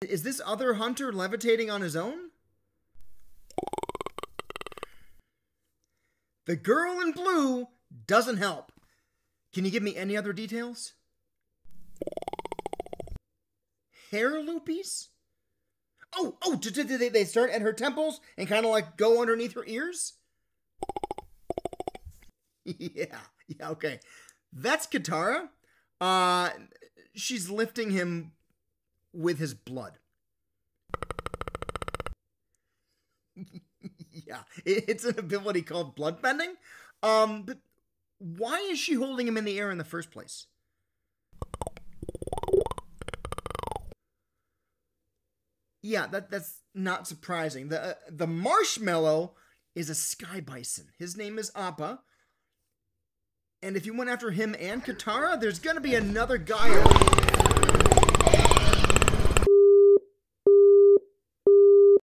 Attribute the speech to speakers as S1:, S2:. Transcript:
S1: Is this other hunter levitating on his own? The girl in blue doesn't help. Can you give me any other details? Hair loopies? Did they start at her temples and kind of like go underneath her ears? Yeah, okay. That's Katara. She's lifting him with his blood. Yeah, it's an ability called bloodbending. But why is she holding him in the air in the first place? Yeah, that's not surprising. The marshmallow is a sky bison. His name is Appa. And if you went after him and Katara, there's gonna be another guy over there.